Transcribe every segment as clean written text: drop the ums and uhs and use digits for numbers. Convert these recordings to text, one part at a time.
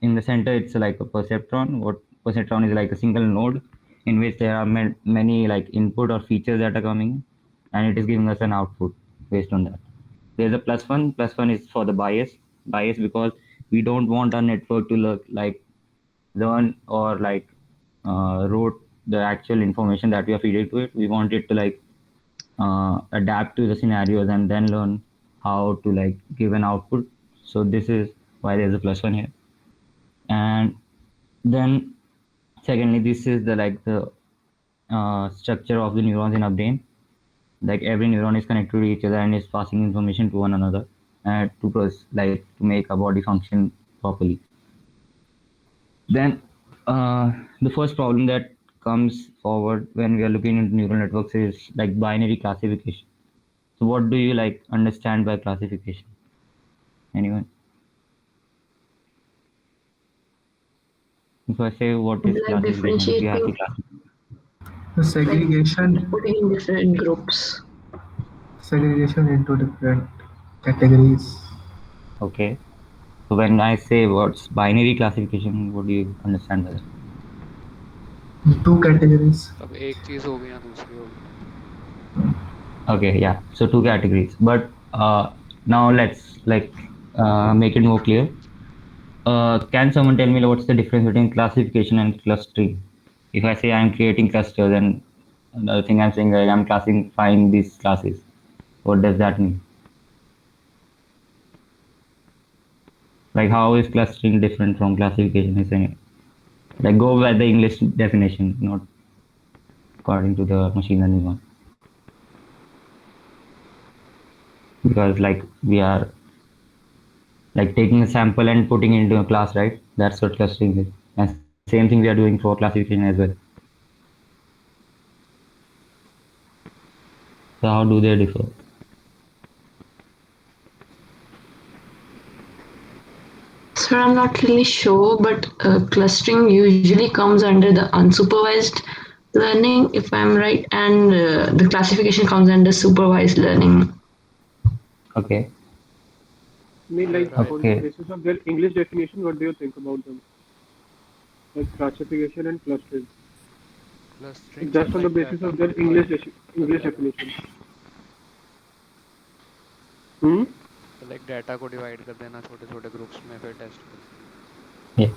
in the center it's like a perceptron. What perceptron is like a single node in which there are many like input or features that are coming, and it is giving us an output based on that. There's a plus one. Plus one is for the bias because we don't want our network to look like learn or like wrote the actual information that we are feeding to it. We want it to like adapt to the scenarios and then learn how to like give an output. So this is why there's a plus one here. And then secondly, this is the like the structure of the neurons in our brain. Like every neuron is connected to each other and is passing information to one another and like to make a body function properly. Then the first problem that comes forward when we are looking into neural networks is like binary classification. So what do you like understand by classification? Anyone? If I say what is Like classification, if you have to differentiating, classify. The like putting in different groups. segregation into different categories. Okay. So when I say what's binary classification, what do you understand by that? Two categories. अब एक चीज हो गई या दूसरी हो गई. Okay, yeah. So two categories. But now let's like make it more clear. Can someone tell me what's the difference between classification and clustering? If I say I'm creating clusters, and another thing I'm saying I'm classifying these classes, what does that mean? Like how is clustering different from classification? Is it like go by the English definition, not according to the machine learning one? Because like we are like taking a sample and putting it into a class, right? That's what clustering is. And same thing we are doing for classification as well. So how do they differ? So I'm not really sure, but clustering usually comes under the unsupervised learning, if I'm right, and the classification comes under supervised learning. Okay. Like Right. on the Okay. basis of their English definition, what do you think about them? Like classification and clustering. Clustering Just सब on the like basis data of को their English divide English कर देना. definition. Hmm? तो like data को divide कर देना छोटे छोटे groups में फिर test कर. Yeah.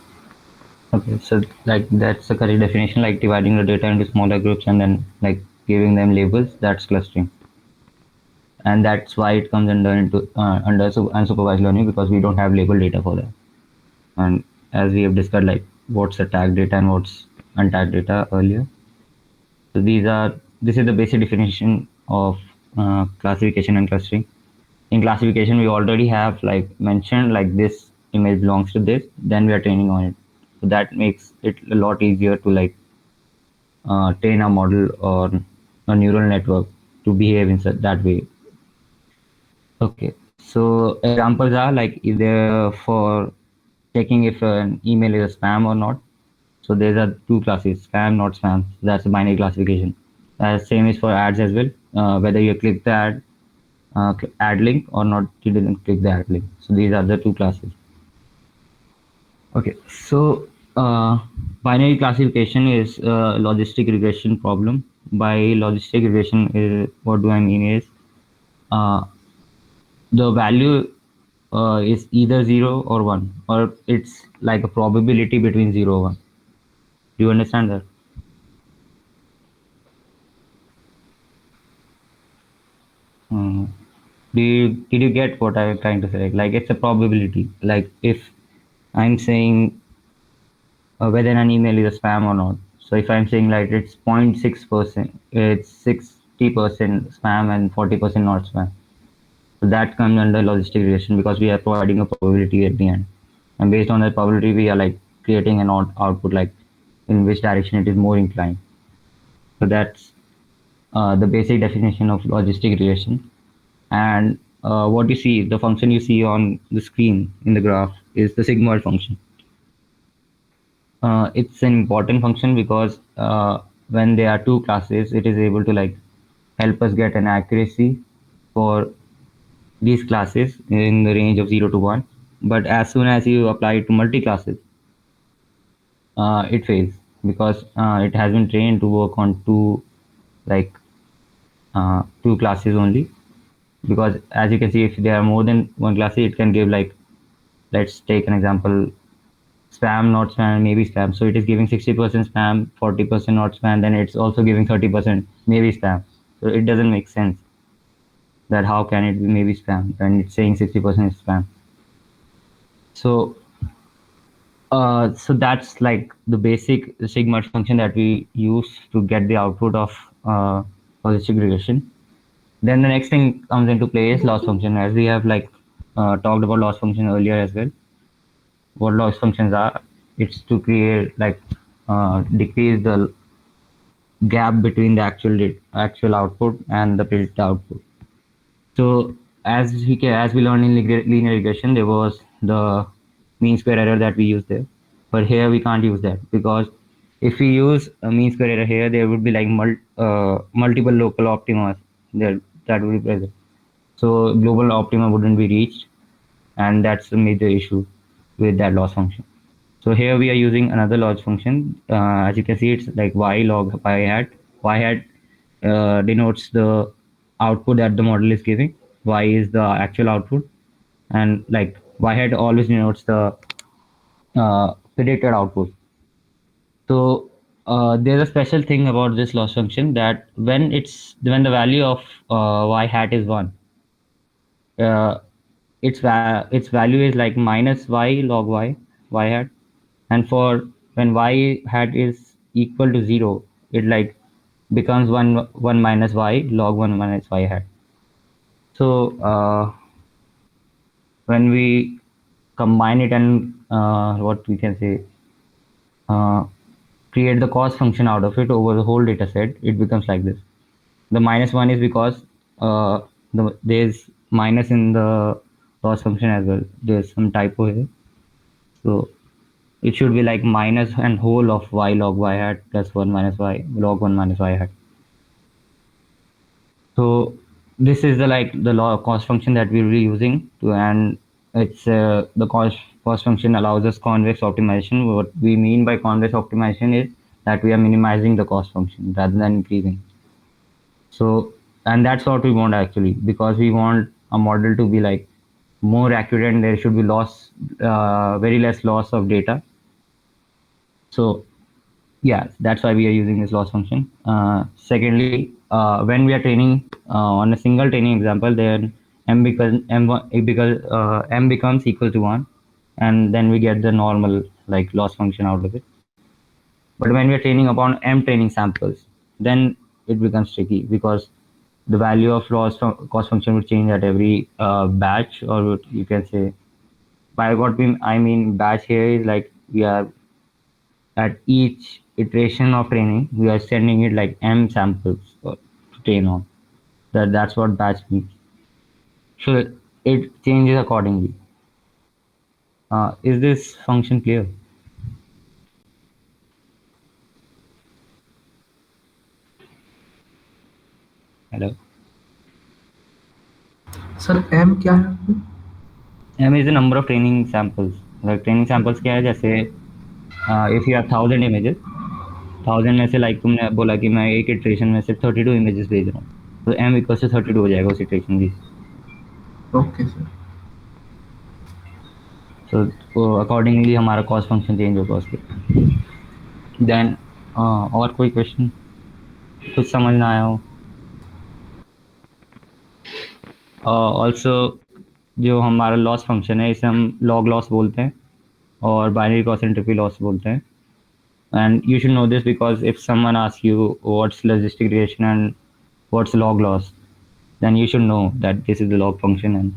Okay. So like that's the correct definition, like dividing the data into smaller groups and then like giving them labels. That's clustering. And that's why it comes under unsupervised learning because we don't have labeled data for that. And as we have discussed, like what's the tag data and what's untagged data earlier. So this is the basic definition of classification and clustering. In classification, we already have like mentioned like this image belongs to this. Then we are training on it. So that makes it a lot easier to like train a model or a neural network to behave in that way. Okay, so examples are like either for checking if an email is a spam or not. So there are two classes, spam, not spam. That's a binary classification. Same is for ads as well. Whether you click the ad link or not, you didn't click the ad link. So these are the two classes. Okay, so binary classification is a logistic regression problem. By logistic regression, what do I mean is uh, the value is either 0 or 1, or it's like a probability between 0 and 1. Do you understand that? Hmm. Did you get what I'm trying to say? Like it's a probability. Like if I'm saying whether an email is a spam or not. So if I'm saying like it's 0.6%, it's 60% spam and 40% not spam. So that comes under logistic regression because we are providing a probability at the end. And based on that probability, we are like creating an output like in which direction it is more inclined. So that's the basic definition of logistic regression. And what you see, the function you see on the screen in the graph is the sigmoid function. It's an important function because when there are two classes, it is able to like help us get an accuracy for these classes in the range of 0 to 1. But as soon as you apply it to multi classes, it fails because it has been trained to work on like two classes only. Because as you can see, if there are more than one class, it can give like, let's take an example, spam, not spam, maybe spam. So it is giving 60% spam, 40% not spam, then it's also giving 30% maybe spam. So it doesn't make sense that how can it be maybe spam when it's saying 60% is spam. So so that's like the basic sigma function that we use to get the output of logistic regression. Then the next thing comes into play is loss function, as we have like talked about loss function earlier as well. What loss functions are? It's to create like decrease the gap between the actual output and the predicted output. So as we learned in linear regression, there was the mean square error that we used there, but here we can't use that because if we use a mean square error here, there would be like multiple local optima there that would be present. So global optima wouldn't be reached, and that's the major issue with that loss function. So here we are using another loss function. As you can see, it's like y log y hat. Y hat denotes the output that the model is giving. Y is the actual output, and like y hat always denotes the predicted output. So there's a special thing about this loss function that when the value of y hat is one, uh, its value is like minus y log y hat, and for when y hat is equal to 0, it like becomes 1 minus y log 1 minus y hat. So when we combine it and what we can say, uh, create the cost function out of it over the whole data set, it becomes like this. The minus 1 is because there's minus in the loss function as well. There's some typo here. So it should be like minus and whole of y log y hat plus 1 minus y log 1 minus y hat. So this is the cost function that we'll be using to, and it's the cost function allows us convex optimization. What we mean by convex optimization is that we are minimizing the cost function rather than increasing. So, and that's what we want actually, because we want a model to be like more accurate and there should be very less loss of data. So yeah, that's why we are using this loss function. Secondly, when we are training on a single training example, then m becomes equal to 1, and then we get the normal like loss function out of it. But when we are training upon m training samples, then it becomes tricky because the value of cost function would change at every batch, or you can say, by what I mean batch here is like we are at each iteration of training, we are sending it like m samples to train on. That's what batch means. So it changes accordingly. Is this function clear? Hello. Sir m क्या है? M is the number of training samples. Like training samples क्या है, जैसे if you have 1000 images, 1000 में से like तुमने बोला कि मैं एक iteration में सिर्फ 32 images भेज रहा हूँ, तो m equals to 32 हो जाएगा उस iteration की. Okay sir. So accordingly हमारा cost function change होगा उसके. Then और कोई question कुछ समझ ना आया हो? ऑल्सो जो हमारा लॉस फंक्शन है इसे हम लॉग लॉस बोलते हैं और बाइनरी क्रॉस एंट्रोपी लॉस बोलते हैं. And you should know this because if someone asks you what's logistic regression and what's log loss, then you should know that this is the log function, and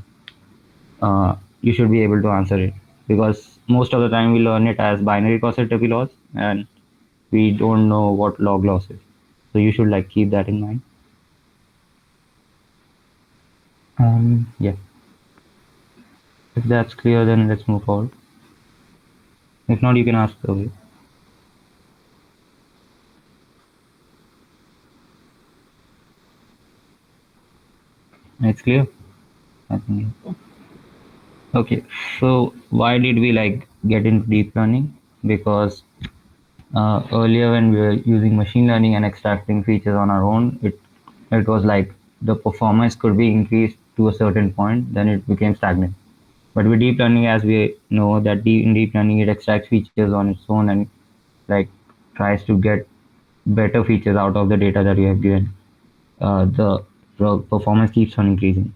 you should be able to answer it, because most of the time we learn it as binary cross entropy loss and we don't know what log loss is. So you should like keep that in mind. Yeah. If that's clear, then let's move forward. If not, you can ask away. It's clear? I think. Okay, so why did we like get into deep learning? Because Earlier when we were using machine learning and extracting features on our own, it was like the performance could be increased to a certain point, then it became stagnant. But with deep learning, as we know that in deep learning, it extracts features on its own and like tries to get better features out of the data that you have given. The performance keeps on increasing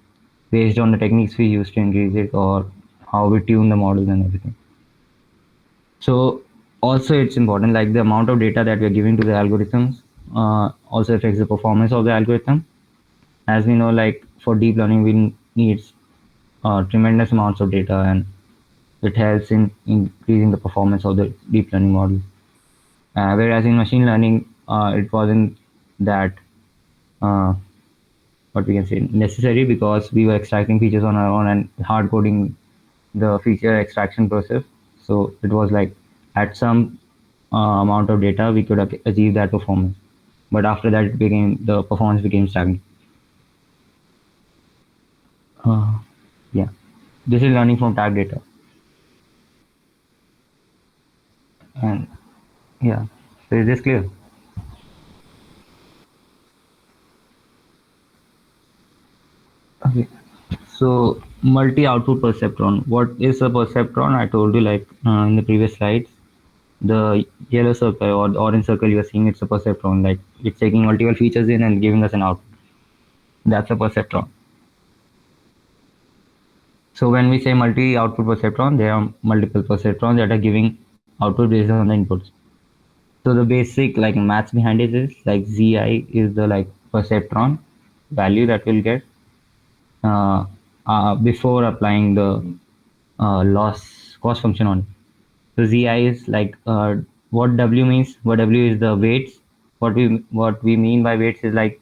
based on the techniques we use to increase it or how we tune the models and everything. So also it's important like the amount of data that we're giving to the algorithms also affects the performance of the algorithm. As we know, like for deep learning, we need tremendous amounts of data, and it helps in increasing the performance of the deep learning model. Whereas in machine learning, it wasn't that uh, what we can say necessary because we were extracting features on our own and hard coding the feature extraction process. So it was like at some amount of data we could achieve that performance, but after that it became the performance became stagnant. Uh, yeah, this is learning from tag data, and yeah, so is this clear? Okay. So multi-output perceptron. What is a perceptron? I told you like in the previous slides. The yellow circle or the orange circle you are seeing, it's a perceptron. Like it's taking multiple features in and giving us an output. That's a perceptron. So when we say multi-output perceptron, there are multiple perceptrons that are giving output based on the inputs. So the basic like maths behind it is like Zi is the like perceptron value that we'll get before applying the loss cost function on it. So Zi is like what W means. What W is the weights. What we mean by weights is like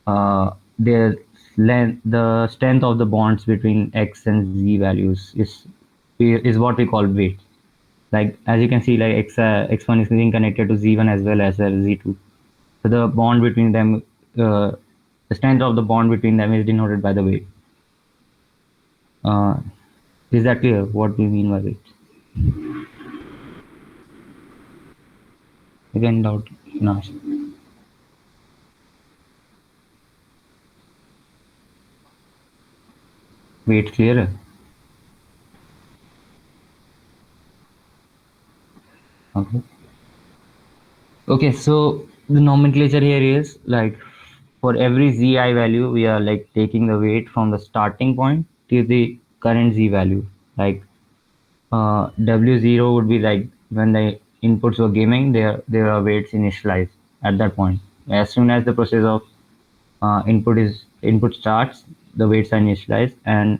the length, the strength of the bonds between X and Z values is what we call weight. Like as you can see, like X1 is being connected to Z1 as well as Z2. So the bond between them, the strength of the bond between them is denoted by the weight. Uh, is that clear? What we mean by weight? Again, doubt. No. Weight clearer. Okay. Okay, so the nomenclature here is like for every zi value, we are like taking the weight from the starting point to the current z value. Like W0 would be like when the inputs were gaming, there are weights initialized at that point. As soon as the process of input starts, the weights are initialized, and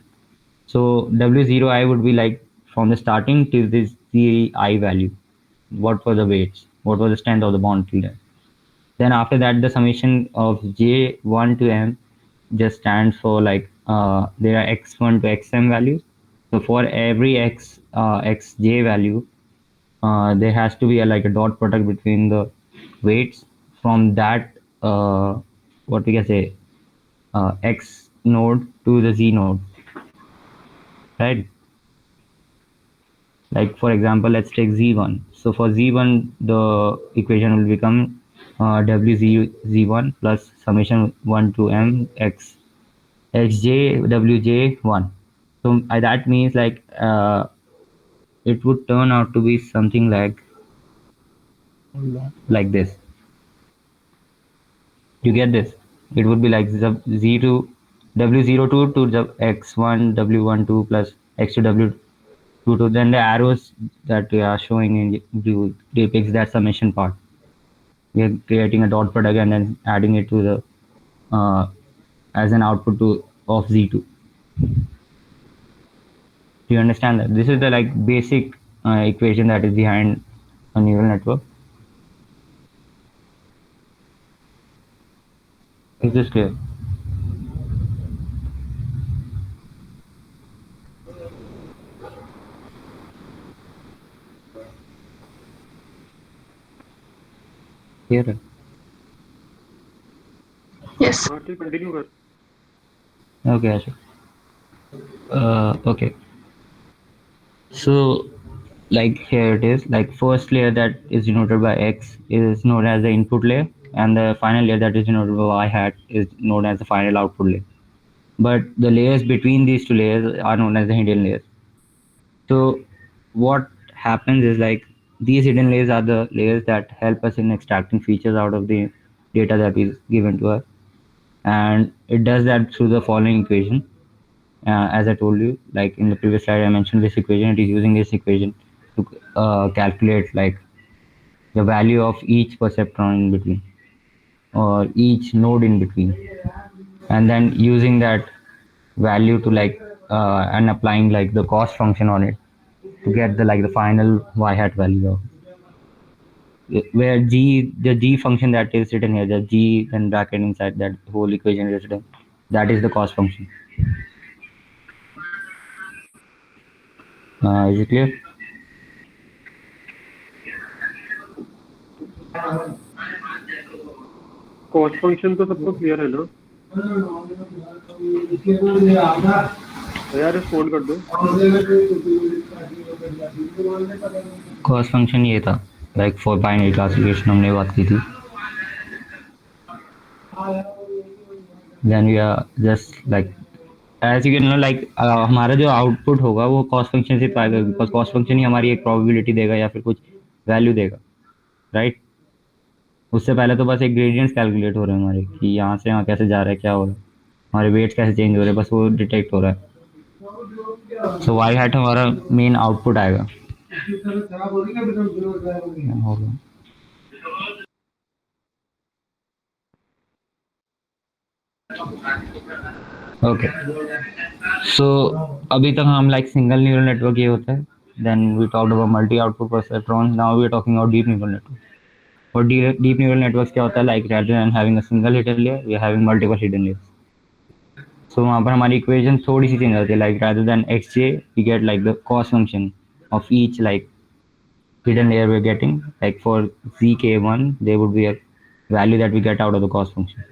so W0I would be like from the starting till this the I value. What were the weights? What was the strength of the bond till then? Then after that, the summation of J1 to M just stands for like there are x1 to xm values. So for every xj value, there has to be like a dot product between the weights from that what we can say x node to the z node, right? Like for example, let's take z1. So for z1, the equation will become wz1 plus summation 1 to m x xj wj1. So that means like it would turn out to be something like this. You get this? It would be like z2 w02 to x1 w12 plus x2 w22. Then the arrows that we are showing in blue depicts that summation part. We are creating a dot product and then adding it to the as an output to of z2. Do you understand that? This is the like basic equation that is behind a neural network. Is this clear? Clear? Yes. हाँ ठीक continue कर Okay, Ashok. Okay. So like here it is, like first layer that is denoted by X is known as the input layer, and the final layer that is denoted by Y hat is known as the final output layer. But the layers between these two layers are known as the hidden layers. So what happens is like these hidden layers are the layers that help us in extracting features out of the data that is given to us, and it does that through the following equation. As I told you, like in the previous slide, I mentioned this equation. It is using this equation to calculate like the value of each perceptron in between or each node in between, and then using that value to like and applying like the cost function on it to get the like the final y hat value of where g, the g function that is written here, the g and bracket inside that whole equation is written, that is the cost function. Is it clear? Cost function तो सबको clear है ना? यार respond कर दो. Cost function ये था like for binary classification हमने बात की थी. Then we are just like as you can know like हमारा जो आउटपुट होगा वो कॉस्ट फंक्शन से पाएगा, बिकॉज कॉस्ट फंक्शन ही हमारी एक प्रोबेबिलिटी देगा या फिर कुछ वैल्यू देगा, राइट? उससे पहले तो बस एक ग्रेडियंट्स कैलकुलेट हो रहे हैं हमारे कि यहाँ से यहाँ कैसे जा रहा है, क्या हो रहा है, हमारे वेट्स कैसे चेंज हो रहे हैं, बस वो डिटेक्ट हो रहा है. सो वाई हैट हमारा मेन आउटपुट आएगा. होगा ओके. सो अभी तक हम लाइक सिंगल न्यूरल नेटवर्क ये होता है, then we talked about multi output perceptron, now we are talking about deep neural network. और डीप न्यूरल नेटवर्क क्या होता है, like rather than having a single hidden layer we are having multiple hidden layers. So वहाँ पर हमारी equation थोड़ी सी change होती है, like rather than xj we get like the cost function of each like hidden layer we're getting, like for zk1 there would be a value that we get out of the cost function.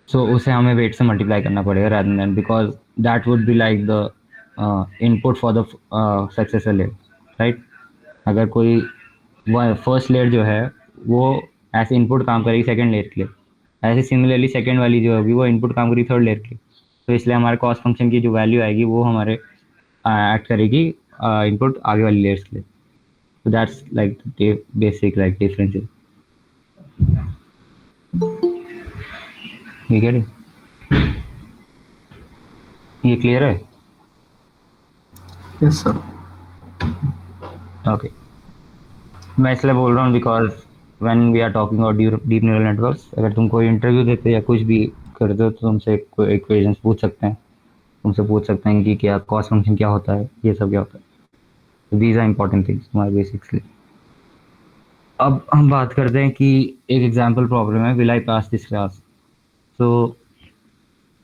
So उसे हमें weight से multiply करना पड़ेगा rather than, because that would be like the input for the successor layer, right? अगर कोई first layer जो है वो ऐसे इनपुट काम करेगी सेकंड लेयर के लिए, ऐसे सिमिलरली सेकंड वाली जो होगी वो इनपुट काम करेगी थर्ड लेयर के लिए. तो इसलिए हमारे कॉस्ट फंक्शन की जो वैल्यू आएगी वो हमारे एक्ट करेगी इनपुट आगे वाली लेयर्स के लिए. तो that's like basic like differences. ये क्या है, ये क्लियर है? Yes sir. ओके. मैं इसलिए बोल रहा हूँ because when we are talking about deep neural networks, अगर तुम कोई इंटरव्यू देते या कुछ भी करते हो तो तुमसे कोई इक्वेशंस पूछ सकते हैं, तुमसे पूछ सकते हैं कि क्या कॉस्ट फंक्शन क्या होता है, ये सब क्या होता है. तो दीज आर इंपॉर्टेंट थिंग्स तुम्हारे बेसिक्सली. अब हम बात करते हैं कि एक एग्जाम्पल प्रॉब्लम है, will I pass this class. So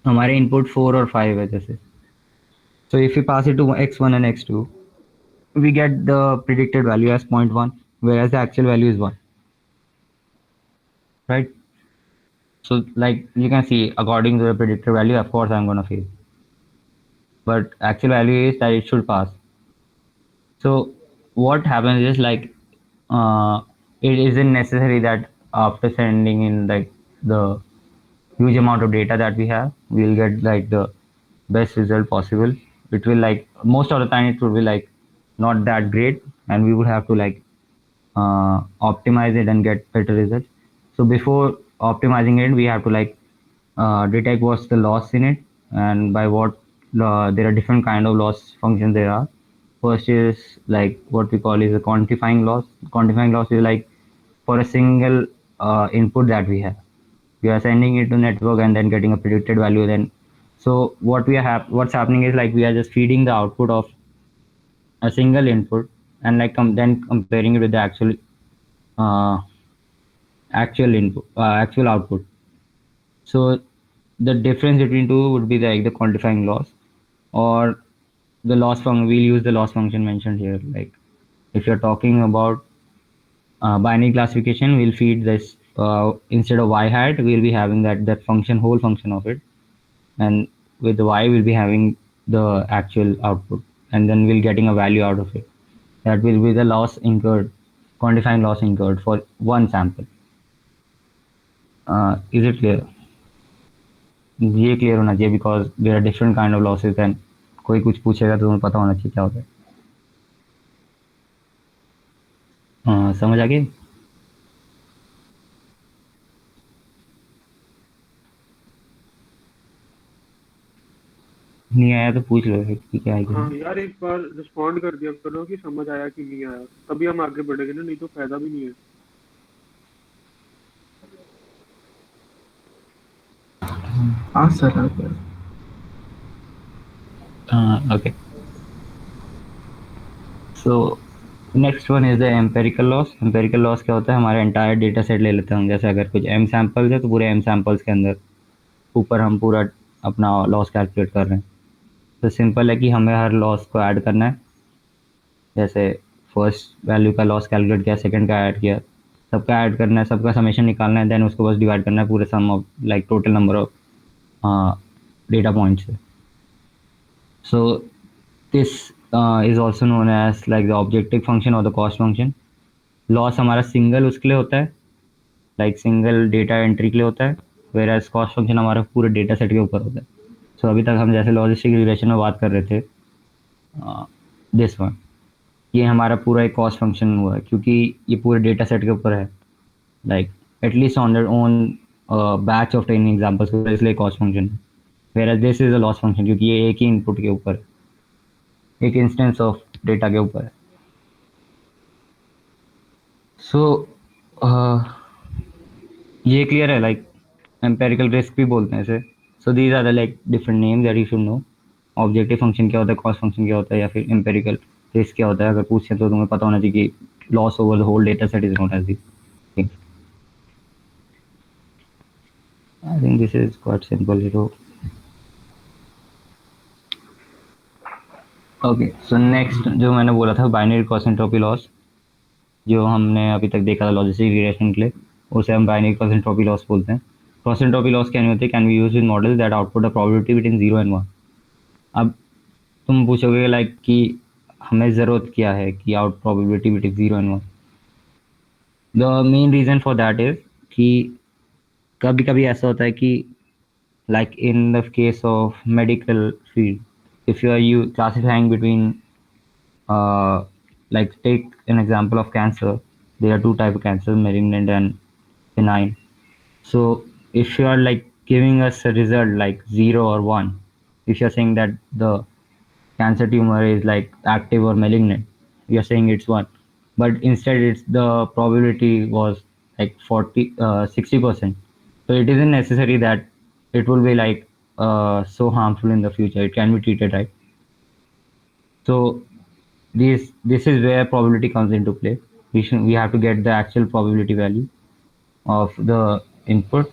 हमारे इनपुट 4 और 5 है जैसे. So if you pass it to x1 and x2 we get the predicted value as 0.1, whereas the actual value is 1, right? So like you can see according to the predicted value, of course I'm going to fail, but actual value is that it should pass. So what happens is like it isn't necessary that after sending in like the huge amount of data that we have we'll get like the best result possible. It will like most of the time it will be like not that great, and we would have to like optimize it and get better results. So before optimizing it we have to like detect what's the loss in it, and by what there are different kind of loss functions there are. First is like what we call is a quantifying loss. Quantifying loss is like for a single input that we have, we are sending it to network and then getting a predicted value. Then so what's happening is like we are just feeding the output of a single input and like then comparing it with the uh, actual output. So the difference between two would be like the quantifying loss or the loss function. We'll use the loss function mentioned here. Like if you're talking about binary classification, we'll feed this instead of y hat we'll be having that function, whole function of it, and with the y we'll be having the actual output and then we'll getting a value out of it. That will be the loss incurred, quantifying loss incurred for one sample. Is it clear? ये clear होना चाहिए because there are different kind of losses and कोई कुछ पूछेगा तो तुम्हें पता होना चाहिए क्या होता है. समझ आ गई? नहीं आया तो पूछ लो कि क्या है. हाँ यार, एक बार रिस्पॉन्ड कर दिया करो कि समझ आया कि नहीं आया, तभी हम आगे बढ़ेंगे ना, नहीं तो फायदा भी नहीं है. हाँ सर आ गया. Okay. So next one is the empirical loss. Empirical loss क्या होता है? हमारा entire data set ले लेते हैं हम. जैसे अगर कुछ m samples है तो पूरे m samples के अंदर ऊपर हम पूरा अपना loss calculate कर रहे हैं. तो सिंपल है कि हमें हर loss को ऐड करना है. जैसे फर्स्ट वैल्यू का लॉस कैलकुलेट किया, सेकंड का ऐड किया, सबका ऐड करना है, सबका समेशन निकालना है, देन उसको बस डिवाइड करना है पूरे sum of like total number of data points से. So this is also known as like the objective function और द कॉस्ट फंक्शन. लॉस हमारा सिंगल उसके लिए होता है, लाइक सिंगल डेटा एंट्री के लिए होता है, वेयर एज कॉस्ट फंक्शन हमारा पूरे डेटा सेट के ऊपर होता है. सो अभी तक हम जैसे लॉजिस्टिक रिलेशन में बात कर रहे थे, दिस वन, ये हमारा पूरा एक कॉस्ट फंक्शन हुआ है क्योंकि ये पूरे डेटा सेट के ऊपर है, like at least on their own batch of training examples, इसलिए कॉस्ट फंक्शन है. Where this is a loss function क्योंकि ये एक ही इनपुट के ऊपर है, एक इंस्टेंस ऑफ डेटा के ऊपर है. सो ये क्लियर है, लाइक एम्पेरिकल रिस्क भी बोलते हैं इसे. So these are the like different name that you should know. Objective function क्या होता है, कॉस्ट फंक्शन क्या होता है, या फिर एम्पेरिकल रिस्क क्या होता है. अगर पूछें तो तुम्हें पता होना चाहिए कि loss over the whole data set is not as this. I think this is quite simple hero. Okay, so next जो मैंने बोला था बाइनरी कॉस्ट एंट्रोपी लॉस, जो हमने अभी तक देखा था लॉजिस्टिक रिग्रेशन के लिए, उसे हम बाइनरी कॉस्ट एंट्रोपी लॉस बोलते हैं. कॉस्ट एंट्रोपी लॉस क्या नहीं होती, can be used in model that output a probability between 0 and 1. अब तुम पूछोगे लाइक कि हमें ज़रूरत क्या है कि out probability between 0 and 1. The main reason for that is कि कभी कभी ऐसा होता है कि like in the case of medical field, if you classifying between like take an example of cancer, there are two type of cancer, malignant and benign. So if you are like giving us a result like 0 or 1, if you're saying that the cancer tumor is like active or malignant, you're saying it's 1, but instead it's the probability was like 60%. So it isn't necessary that it will be like so harmful in the future. It can be treated, right? So this is where probability comes into play. We have to get the actual probability value of the input.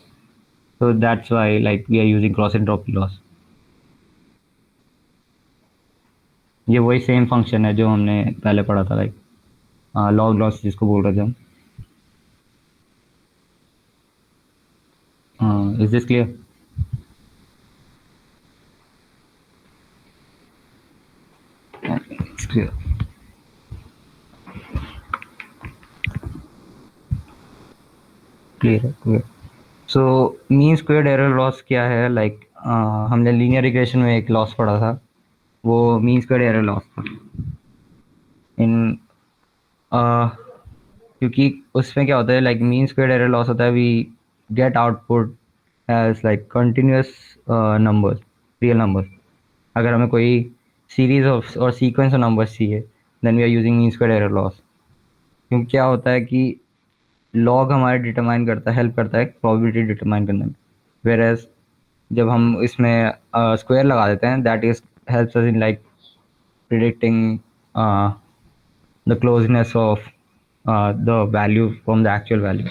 So that's why like we are using cross entropy loss. ये वही same function है जो हमने पहले पढ़ा था, like log loss जिसको बोल रहे थे हम. Is this clear? It's clear. Clear. So mean squared error loss क्या है, लाइक हमने लीनियर रिग्रेशन में एक लॉस पढ़ा था, वो मीन स्क्वायर्ड एरर लॉस था. इन क्योंकि उसमें क्या होता है, like mean squared error loss होता है, we get output as like continuous numbers, real numbers. अगर हमें कोई सीरीज ऑफ और सीक्वेंस ऑफ नंबर्स चाहिए, then we are using mean squared error loss. क्योंकि क्या होता है कि लॉग हमारे डिटरमाइन करता है, हेल्प करता है प्रोबेबिलिटी डिटरमाइन करने में, वेयर एज जब हम इसमें स्क्वायर लगा देते हैं, that is helps us in like predicting the closeness of the value from the actual value.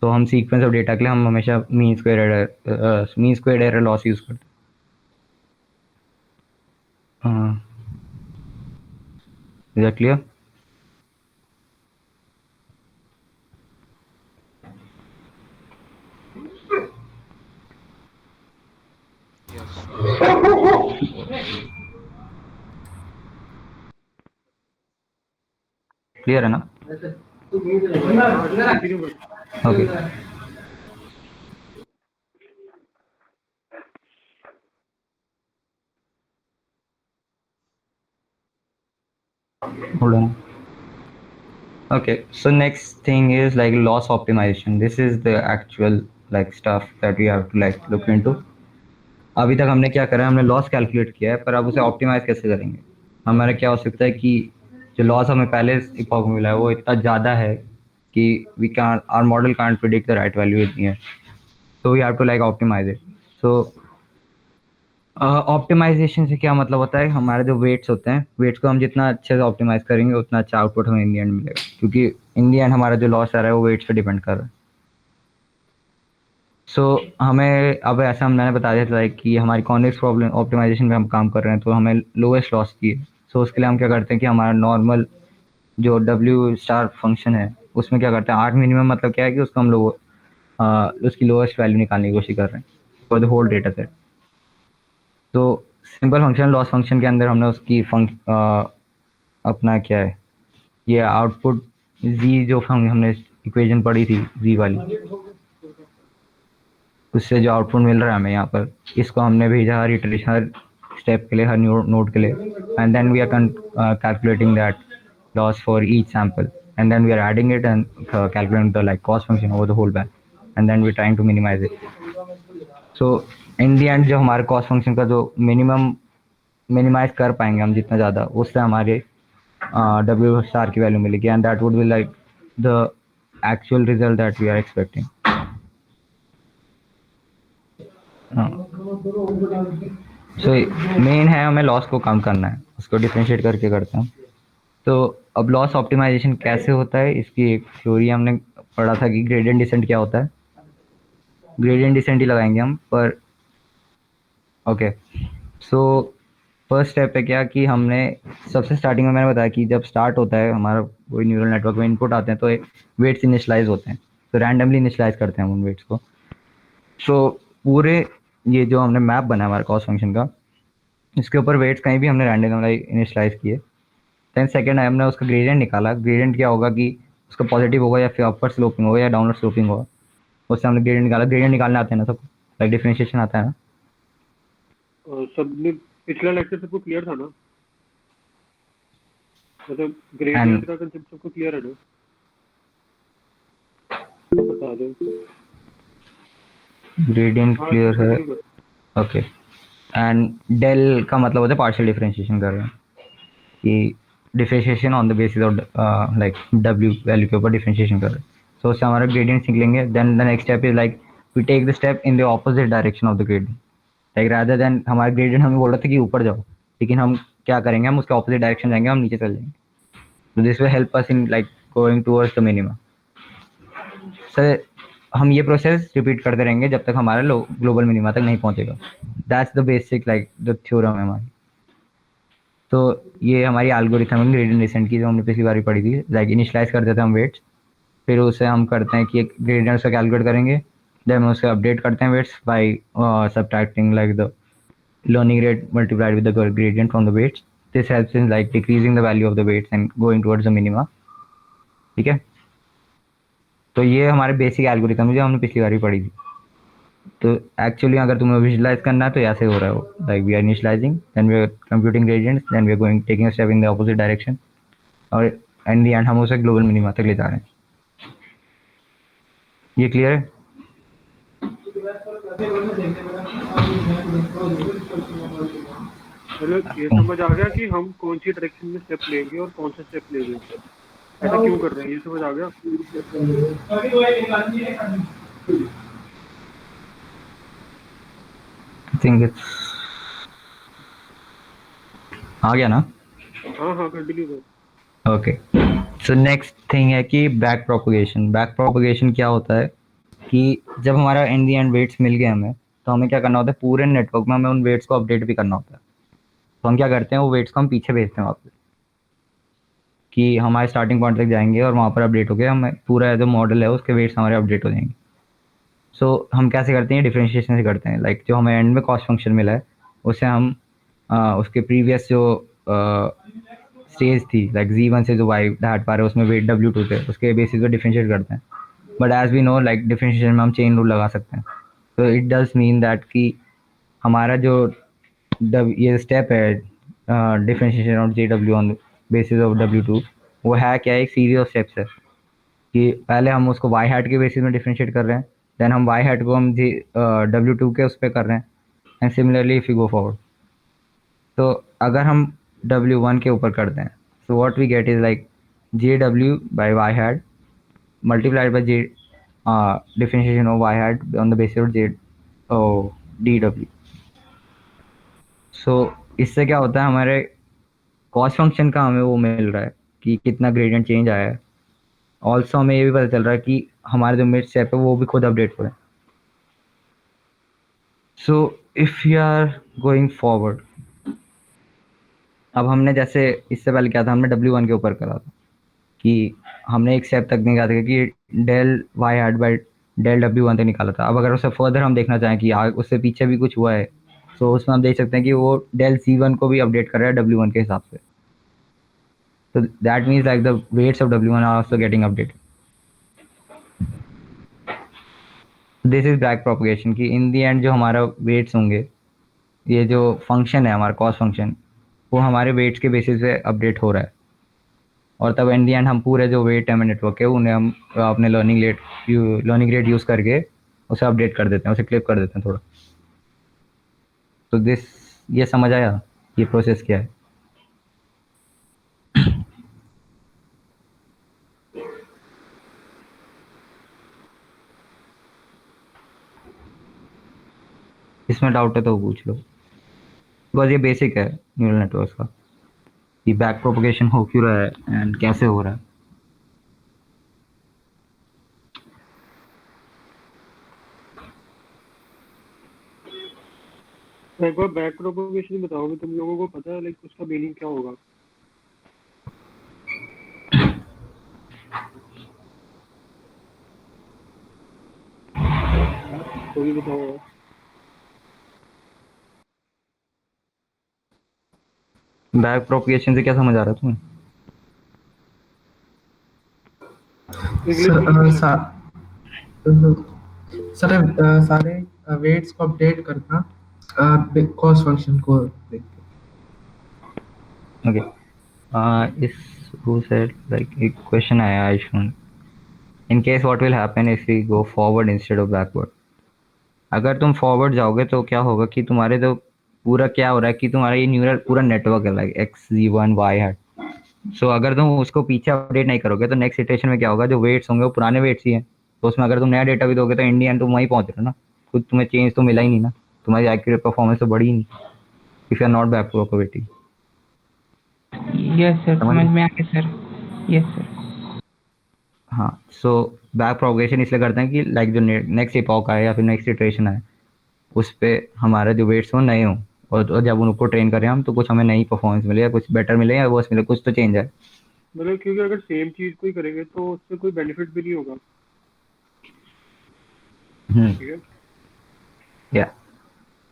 तो हम सीक्वेंस ऑफ डेटा के लिए हम हमेशा mean squared error loss use करते हैं. Is that clear? Yes. Clear है ना? हाँ कंटिन्यू कर। Okay, hold on. Okay, so next thing is like loss optimization. This is the actual like stuff that we have to like look into. अभी तक हमने क्या करा है, हमने लॉस कैलकुलेट किया है, पर अब उसे ऑप्टिमाइज कैसे करेंगे? हमारा क्या हो सकता है कि जो लॉस हमें पहले इपॉक में मिला है वो इतना ज़्यादा है कि we can our model can't predict the right value इतनी है, so we have to like optimize it. So optimisation से क्या मतलब होता है, हमारे जो वेट्स होते हैं, वेट्स को हम जितना अच्छे से ऑप्टिमाइज करेंगे उतना अच्छा आउटपुट हमें इन दी एंड मिलेगा, क्योंकि इन दी एंड हमारा जो लॉस आ रहा है वो वेट्स पे डिपेंड कर रहा है. सो हमें अब ऐसा मैंने बता दिया था कि हमारी कॉन्वेक्स प्रॉब्लम ऑप्टिमाइजेशन में हम काम कर रहे हैं, तो हमें लोएस्ट लॉस चाहिए. सो उसके लिए हम क्या करते हैं कि हमारा नॉर्मल जो डब्ल्यू स्टार फंक्शन है उसमें क्या करते हैं, आर मिनिमम मतलब क्या है कि उसको हम लोग उसकी लोएस्ट वैल्यू निकालने की कोशिश कर रहे हैं for the whole data set. तो सिंपल फंक्शन लॉस फंक्शन के अंदर हमने उसकी अपना क्या है, ये आउटपुट जी जो हमने इक्वेशन पढ़ी थी जी वाली, उससे जो आउटपुट मिल रहा है हमें यहाँ पर, इसको हमने भेजा हर इटरेशन, हर स्टेप के लिए, हर नोड के लिए, and then we are calculating that loss for each sample, and then we are adding it and calculating the like cost function over the whole back, and then we trying to minimise it. So in the end जो हमारे cost function का जो minimise कर पाएंगे हम जितना ज़्यादा, उससे हमारे डब्ल्यू स्टार की वैल्यू मिलेगी, and that would be like the actual result that we are expecting. So main है हमें लॉस को कम करना है, उसको डिफरेंशिएट करके करते हैं. तो अब लॉस ऑप्टिमाइजेशन कैसे होता है, इसकी एक थ्योरी हमने पढ़ा था कि ग्रेडियंट डिसेंट क्या होता है. ग्रेडियंट डिसेंट ही लगाएंगे हम पर. ओके, सो फर्स्ट स्टेप है क्या कि हमने सबसे स्टार्टिंग में मैंने बताया कि जब स्टार्ट होता है हमारा कोई न्यूरल नेटवर्क में इनपुट आते हैं तो वेट्स इनिशलाइज होते हैं, तो रैंडमली इनिशलाइज करते हैं हम उन वेट्स को. सो पूरे ये जो हमने मैप बनाया हमारे कॉस्ट फंक्शन का, इसके ऊपर वेट्स कहीं भी हमने रैंडमली इनिशलाइज किए. देन सेकंड है हमने उसका ग्रेडियंट निकाला. ग्रेडियंट क्या होगा कि उसका पॉजिटिव होगा या फिर अपर स्लोपिंग होगा या डाउनवर्ड स्लोपिंग होगा, उससे हमने ग्रेडियंट निकाला. ग्रेडियंट निकालने आते हैं ना सबको, लाइक डिफरेंशिएशन आता है ना. सबने पिछला लेक्चर सबको क्लियर था ना, मतलब And- ग्रेडियंट का कंसेप्ट सबको क्लियर है ना, तो बता दो. ग्रेडियंट हाँ, क्लियर है. continue करो. ओके, एंड डेल का मतलब होता है पार्शियल डिफरेंशिएशन कर रहे हैं, कि differentiation on the basis of like W value के ऊपर डिफरेंशिएशन कर रहे हैं. सो उससे हमारा ग्रेडियंट निकलेंगे. Then the next step is like we take the step in the opposite direction of the gradient. Like rather than हमारा ग्रेडियंट हमें बोल रहा था कि ऊपर जाओ, लेकिन हम क्या करेंगे, हम उसके ऑपोजिट डायरेक्शन जाएंगे, हम नीचे चल जाएंगे. तो this will help us in like going towards the minima. Sir हम ये प्रोसेस रिपीट करते रहेंगे जब तक हमारा ग्लोबल मिनिमा तक नहीं पहुंचेगा. That's the basic like the theorem है हमारी. तो ये हमारी एल्गोरिथम है ग्रेडियंट डिसेंट की, जो हमने पिछली बार पढ़ी थी. लाइक इनिशियलाइज कर देते हैं हम वेट्स, फिर उसे हम करते हैं कि एक ग्रेडियंट से कैलकुलेट करेंगे, देन हम उसे अपडेट करते हैं weights by subtracting like the learning rate multiplied with the gradient from the weights. This helps in like decreasing the value of the weights and going towards the minima. ठीक है, तो ये हमारे basic algorithm है जो हमने पिछली बार ही पढ़ी थी. तो एक्चुअली अगर तुम्हें विजुलाइज करना है तो ऐसे हो रहा है वो, like we are initializing, then we are computing gradients, then we are going taking a step in the opposite direction, और एंड द एंड हम उसे ग्लोबल मिनिमा तक ले जा रहे हैं. ये क्लियर है? मतलब ये समझ आ गया कि हम कौन सी डायरेक्शन में स्टेप लेंगे और कौन सा स्टेप लेंगे, ऐसा क्यों कर रहे हैं, ये समझ आ गया. आई थिंक इट्स आ गया ना. हाँ हाँ कंटिन्यू करो. ओके, सो नेक्स्ट थिंग है कि बैक प्रोपगेशन. बैक प्रोपगेशन क्या होता है कि जब हमारा इन दी एंड वेट्स मिल गए हमें, तो हमें क्या करना होता है, पूरे नेटवर्क में हमें उन वेट्स को अपडेट भी करना होता है. तो हम क्या करते हैं, वो वेट्स को हम पीछे भेजते हैं वापस, कि हमारे स्टार्टिंग पॉइंट तक जाएंगे और वहाँ पर अपडेट हो गया, हमें पूरा जो मॉडल है उसके वेट्स हमारे अपडेट हो जाएंगे. सो हम कैसे करते हैं, डिफरेंशिएशन से करते हैं. लाइक जो हमें एंड में कॉस्ट फंक्शन मिला है उसे हम उसके प्रीवियस जो स्टेज थी, लाइक Z1 से जो y दैट पार है उसमें वेट W2 थे, उसके बेसिस पे डिफरेंशिएट करते हैं। But as we know like differentiation में हम चेन रूल लगा सकते हैं। तो इट डज मीन दैट कि हमारा जो ये स्टेप है differentiation of JW on basis of W2, वो है क्या, एक सीरीज ऑफ स्टेप्स है कि पहले हम उसको y हैट के बेसिस में डिफरेंशिएट कर रहे हैं, देन हम y हैट को हम W2 के उस पर कर रहे हैं, and similarly if you go forward. तो अगर हम W1 के ऊपर करते हैं, so what we get is like JW by y hat multiplied by J differentiation of y hat on the basis of J DW। सो इससे क्या होता है, हमारे कॉस्ट फंक्शन का हमें वो मिल रहा है कि कितना ग्रेडियंट चेंज आया है। ऑल्सो हमें ये भी पता चल रहा है कि हमारे जो मिड स्टेप है वो भी खुद अपडेट हो रहे हैं। So if you are going forward, अब हमने जैसे इससे पहले क्या था, हमने W1 के ऊपर करा था कि हमने एक स्टेप तक निकाला था कि del y hat by del W1 तक निकाला था। अब अगर उससे फर्दर हम देखना चाहें कि उससे पीछे भी कुछ हुआ है, तो उसमें हम देख सकते हैं कि वो डेल C1 को भी अपडेट कर रहा है W1 के हिसाब से। तो that means like the weights of W1 are also getting updated. This is back propagation कि इन दी एंड जो हमारा वेट्स होंगे, ये जो फंक्शन है हमारा कॉस्ट फंक्शन, वो हमारे वेट्स के बेसिस पे अपडेट हो रहा है। और तब इन दी एंड हम पूरे जो वेट है नेटवर्क है उन्हें हम अपने लर्निंग रेट यूज़ करके उसे अपडेट कर देते हैं, उसे क्लिप कर देते हैं थोड़ा। तो ये समझ आया ये प्रोसेस क्या है? इसमें डाउट है तो पूछ लो, बस ये बेसिक है न्यूरल नेटवर्क का कि बैक प्रोपगेशन हो क्यों रहा है एंड कैसे हो रहा है। एक बार बैक प्रोपोगेशन बताओगे, तुम लोगों को पता है लाइक उसका मीनिंग क्या होगा? कोई बताओ। बैक प्रोपगेशन से क्या समझ आ रहा है तुम्हें? इंग्लिश सर में लिखा है। सर सारे वेट्स को अपडेट करना कॉस्ट फंक्शन को देख के। ओके, इस who said like एक क्वेश्चन आया Ayushman, in case what will happen if we go forward instead of backward. अगर तुम फॉरवर्ड जाओगे तो क्या होगा कि तुम्हारे जो पूरा क्या हो रहा है कि तुम्हारा ये न्यूरल पूरा नेटवर्क है लाइक XZ1 Y हैट। सो अगर तुम उसको पीछे अपडेट नहीं करोगे तो नेक्स्ट इटरेशन में क्या होगा, जो वेट्स होंगे वो पुराने वेट्स ही हैं। तो उसमें अगर तुम नया डेटा भी दोगे तो इंडियन तुम वहीं पहुंच रहे हो ना, कुछ तुम्हें चेंज तो मिला ही नहीं ना, तुम्हारी एक्यूरेट परफॉर्मेंस तो बढ़ी ही नहीं if you are not back propagating. Yes sir, समझ समझ में? में आ गया सर। Yes sir. हाँ, सो बैक प्रोपगेशन इसलिए करते हैं कि लाइक जो नेक्स्ट इपॉक आए या फिर नेक्स्ट इटरेशन आए उस पे हमारे जो वेट्स हो नए हों, और जब उनको ट्रेन करें हम तो कुछ हमें नई परफॉर्मेंस मिले या कुछ बेटर मिले या वर्स मिले, कुछ तो चेंज है। मतलब क्योंकि अगर सेम चीज को ही करेंगे तो उससे कोई बेनिफिट भी नहीं होगा। ठीक है। या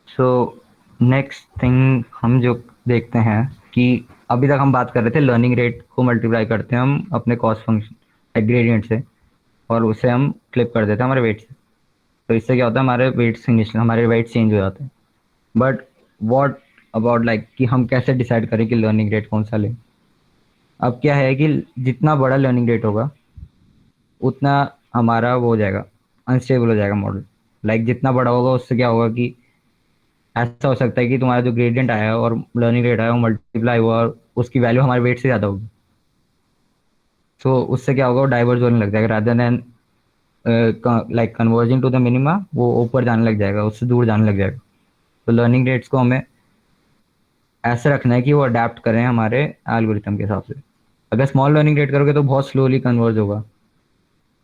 सो नेक्स्ट थिंग हम जो देखते हैं कि अभी तक हम बात कर रहे थे लर्निंग रेट को मल्टीप्लाई करते हैं हम अपने कॉस्ट फंक्शन ग्रेडियंट से, और उसे हम क्लिप कर देते हैं हमारे वेट से। तो इससे क्या होता है, हमारे वेट चेंज हो जाते हैं। बट व्हाट अबाउट लाइक कि हम कैसे डिसाइड करें कि लर्निंग रेट कौन सा लें? अब क्या है कि जितना बड़ा लर्निंग रेट होगा उतना हमारा वो हो जाएगा, अनस्टेबल हो जाएगा मॉडल। लाइक जितना बड़ा होगा उससे क्या होगा कि ऐसा हो सकता है कि तुम्हारा जो ग्रेडियंट आया है और लर्निंग रेट आया वो मल्टीप्लाई हुआ और उसकी वैल्यू हमारे वेट से ज़्यादा होगी। तो उससे क्या होगा, वो डाइवर्ज होने लग जाएगा, rather than like converging to the minima, वो ऊपर जाने लग जाएगा, उससे दूर जाने लग जाएगा। तो लर्निंग रेट्स को हमें ऐसे रखना है कि वो अडेप्ट करें हमारे एल्गोरिथम के हिसाब से। अगर स्मॉल लर्निंग रेट करोगे तो बहुत स्लोली कन्वर्ज होगा,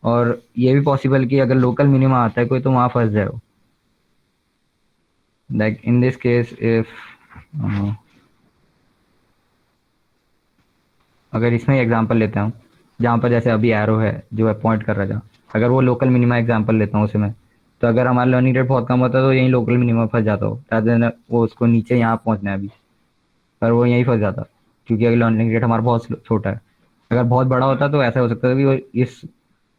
और ये भी पॉसिबल कि अगर लोकल मिनिमा आता है कोई तो वहाँ फंस जाए। Like in this case if अगर इसमें एग्जांपल लेता हूँ जहाँ पर जैसे अभी एरो है जो है पॉइंट कर रहा है, जहाँ अगर वो लोकल मिनिमा एग्जांपल लेता हूँ उसमें, तो अगर हमारा लर्निंग रेट बहुत कम होता है तो यहीं लोकल मिनिमा फंस जाता हो, rather than वो उसको नीचे यहाँ पहुँचना है अभी, पर वो यहीं फंस जाता। क्योंकि अगर लर्निंग रेट हमारा बहुत छोटा है। अगर बहुत बड़ा होता तो ऐसा हो सकता था कि वो इस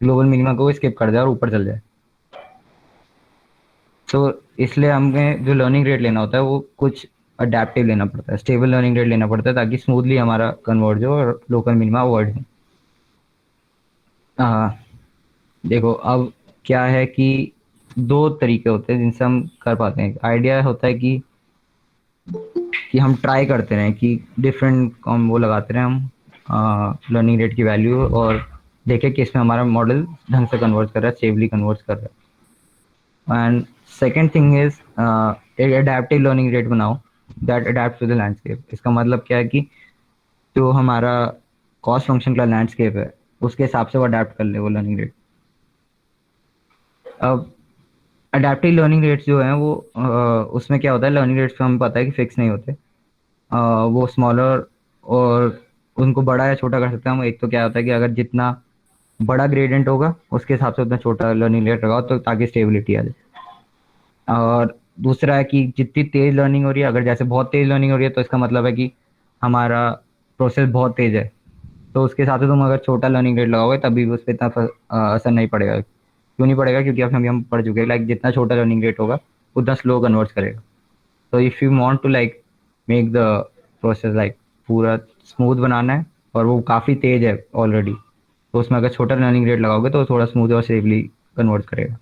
ग्लोबल मिनिमम को स्किप कर जाए और ऊपर चल जाए। तो इसलिए हमें जो लर्निंग रेट लेना होता है वो कुछ अडेप्टिव लेना पड़ता है, स्टेबल लर्निंग रेट लेना पड़ता है, ताकि स्मूथली हमारा कन्वर्ज हो और लोकल मिनिमा अवॉइड हो। देखो अब क्या है कि दो तरीके होते हैं जिनसे हम कर पाते हैं। आइडिया होता है कि हम ट्राई करते रहें कि डिफरेंट वो लगाते रहें हम लर्निंग रेट की वैल्यू, और देखें कि इसमें हमारा मॉडल ढंग से कन्वर्ट कर रहा है, स्टेबली कन्वर्ट कर रहा है। एंड सेकेंड थिंग इज एक अडेप्टिव लर्निंग रेट बनाओ that adapt to the landscape. इसका मतलब क्या है कि जो हमारा कॉस्ट फंक्शन का लैंडस्केप है उसके हिसाब से वो अडेप्ट कर ले वो लर्निंग रेट। अब अडेप्टिव लर्निंग रेट्स जो हैं वो उसमें क्या होता है, लर्निंग रेट्स हमें पता है कि फिक्स नहीं होते। वो स्मॉलर और उनको बड़ा या छोटा कर सकते हैं हम। एक तो क्या होता है कि अगर जितना बड़ा ग्रेडियंट होगा उसके हिसाब से उतना छोटा लर्निंग रेट लगाओ, तो ताकि स्टेबिलिटी आ जाए। और दूसरा है कि जितनी तेज लर्निंग हो रही है, अगर जैसे बहुत तेज लर्निंग हो रही है तो इसका मतलब है कि हमारा प्रोसेस बहुत तेज है, तो उसके साथ तुम अगर छोटा लर्निंग रेट लगाओगे तभी भी उस पर इतना असर नहीं पड़ेगा। क्यों नहीं पड़ेगा? क्योंकि अब हम पढ़ चुके हैं लाइक जितना छोटा लर्निंग रेट होगा उतना स्लो कन्वर्ट करेगा। तो if you want to like make the process like पूरा स्मूथ बनाना है और वो काफ़ी तेज है ऑलरेडी, तो उसमें अगर छोटा लर्निंग रेट लगाओगे तो थोड़ा स्मूथ और सेफली कन्वर्ट करेगा।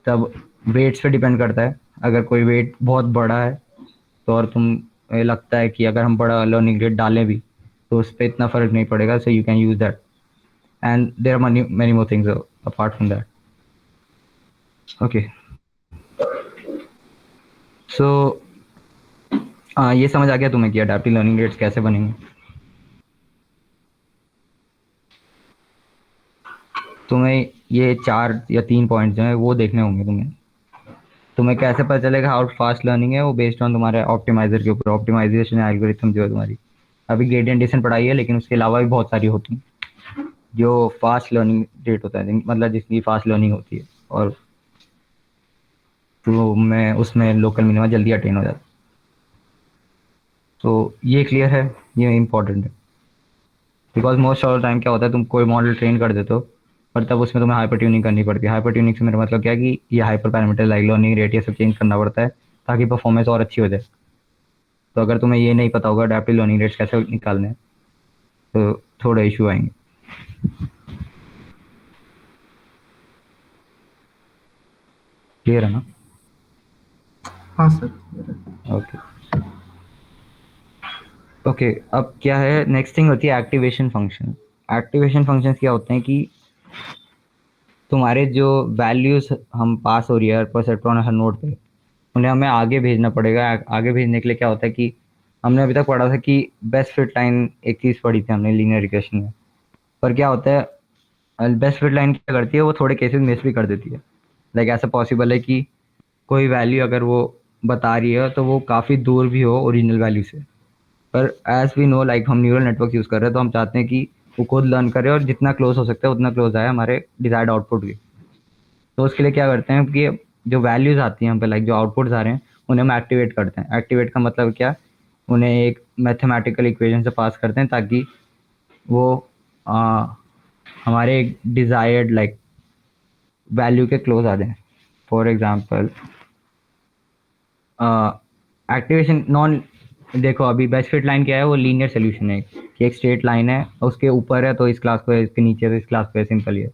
तब वेट्स पे डिपेंड करता है। अगर कोई वेट बहुत बड़ा है तो और तुम लगता है कि अगर हम बड़ा लर्निंग रेट डालें भी तो उस पर इतना फ़र्क नहीं पड़ेगा, so you can use that. And there are many more things apart from that. Okay, so ये समझ आ गया तुम्हें कि अडैप्टिव लर्निंग रेट्स कैसे बनेंगे? तुम्हें ये 4 या 3 पॉइंट्स जो हैं वो देखने होंगे। तुम्हें कैसे पता चलेगा हाउ फास्ट लर्निंग है? वो बेस्ड ऑन तुम्हारे ऑप्टिमाइजर के ऊपर, ऑप्टिमाइजेशन एल्गोरिथम जो है तुम्हारी। अभी ग्रेडियंट डिसेंट पढ़ाई है, लेकिन उसके अलावा भी बहुत सारी होती हैं जो फास्ट लर्निंग रेट होता है, मतलब जिसकी फास्ट लर्निंग होती है, और तो मैं उसमें लोकल मिनिमा जल्दी अटेन हो जाता है। तो ये क्लियर है, ये इम्पोर्टेंट है। Because most of the time क्या होता है, तुम कोई मॉडल ट्रेन कर देते हो पर तब उसमें तुम्हें हाइपर ट्यूनिंग करनी पड़ती है। हाइपर ट्यूनिंग से मेरा मतलब क्या है कि ये hyper parameter like learning rate ये सब चेंज करना पड़ता है ताकि परफॉर्मेंस और अच्छी हो जाए। तो अगर तुम्हें ये नहीं पता होगा अडैप्टिव लर्निंग रेट्स कैसे निकालने हैं तो थोड़ा इशू आएंगे। क्लियर है ना? हाँ सर। ओके ओके, अब क्या है, नेक्स्ट थिंग होती है एक्टिवेशन फंक्शन। एक्टिवेशन फंक्शंस क्या होते हैं कि तुम्हारे जो वैल्यूज हम पास हो रही है पर सेट्रॉन हर नोड पे, उन्हें हमें आगे भेजना पड़ेगा। आगे भेजने के लिए क्या होता है कि हमने अभी तक पढ़ा था कि बेस्ट फिट लाइन एक चीज़ पढ़ी थी हमने लीनियर रिग्रेशन में। पर क्या होता है, बेस्ट फिट लाइन क्या करती है, वो थोड़े केसेस मिस भी कर देती है। लाइक ऐसा पॉसिबल है कि कोई वैल्यू अगर वो बता रही है तो वो काफ़ी दूर भी हो ओरिजिनल वैल्यू से। पर एज वी नो लाइक हम न्यूरल नेटवर्क यूज़ कर रहे हैं, तो हम चाहते हैं कि वो खुद लर्न करे और जितना क्लोज हो सकता है उतना क्लोज आए हमारे डिजायर्ड आउटपुट के। तो उसके लिए क्या करते हैं कि जो वैल्यूज़ आती हैं हम पे, लाइक जो आउटपुट्स आ रहे हैं, उन्हें हम एक्टिवेट करते हैं। एक्टिवेट का मतलब क्या? उन्हें एक मैथमेटिकल इक्वेशन से पास करते हैं ताकि वो आ, हमारे एक डिज़ायर्ड लाइक वैल्यू के क्लोज आ जाएं। फॉर एग्जांपल एक्टिवेशन नॉन, देखो अभी बेस्ट फिट लाइन क्या है, वो लीनियर सोल्यूशन है कि एक स्ट्रेट लाइन है, उसके ऊपर है तो इस क्लास को है, इसके नीचे है तो इस क्लास को है, सिंपल ही है।